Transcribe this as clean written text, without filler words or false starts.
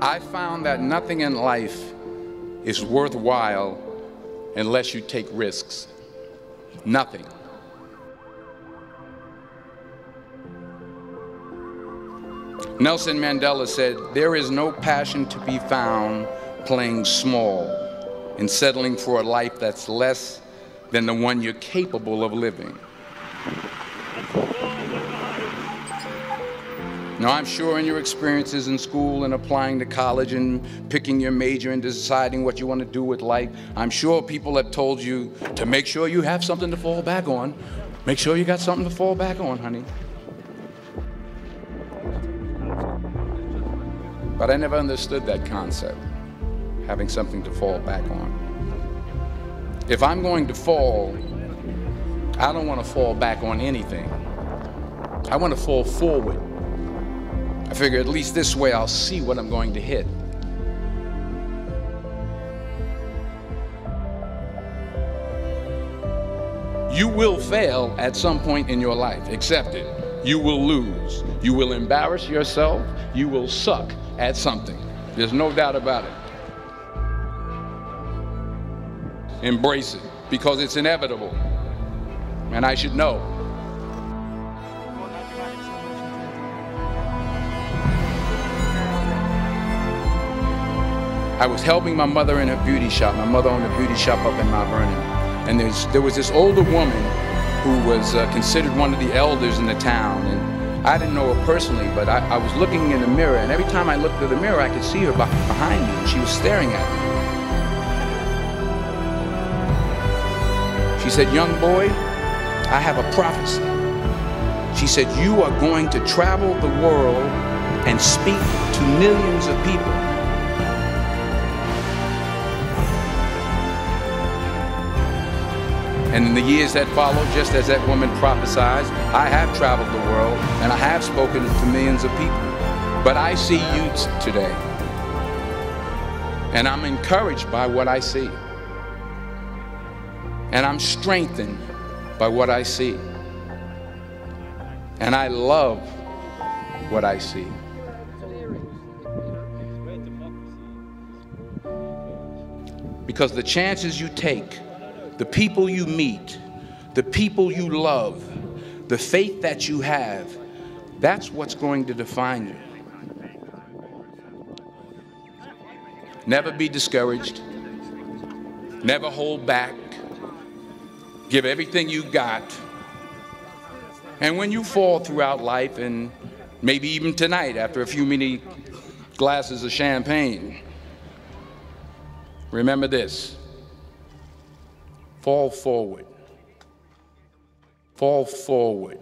I found that nothing in life is worthwhile unless you take risks. Nothing. Nelson Mandela said, "There is no passion to be found playing small and settling for a life that's less than the one you're capable of living." Now, I'm sure in your experiences in school and applying to college and picking your major and deciding what you want to do with life, I'm sure people have told you to make sure you have something to fall back on. Make sure you got something to fall back on, honey. But I never understood that concept, having something to fall back on. If I'm going to fall, I don't want to fall back on anything. I want to fall forward. I figure at least this way I'll see what I'm going to hit. You will fail at some point in your life, accept it. You will lose. You will embarrass yourself. You will suck at something. There's no doubt about it. Embrace it, because it's inevitable. And I should know. I was helping my mother in her beauty shop. My mother owned a beauty shop up in Mount Vernon. And there was this older woman who was considered one of the elders in the town. And I didn't know her personally, but I was looking in the mirror, and every time I looked at the mirror, I could see her behind me, and she was staring at me. She said, "Young boy, I have a prophecy." She said, "You are going to travel the world and speak to millions of people." And in the years that followed, just as that woman prophesied, I have traveled the world and I have spoken to millions of people. But I see you today. And I'm encouraged by what I see. And I'm strengthened by what I see. And I love what I see. Because the chances you take, the people you meet, the people you love, the faith that you have, that's what's going to define you. Never be discouraged. Never hold back. Give everything you got. And when you fall throughout life, and maybe even tonight after a few many glasses of champagne, remember this. Fall forward. Fall forward.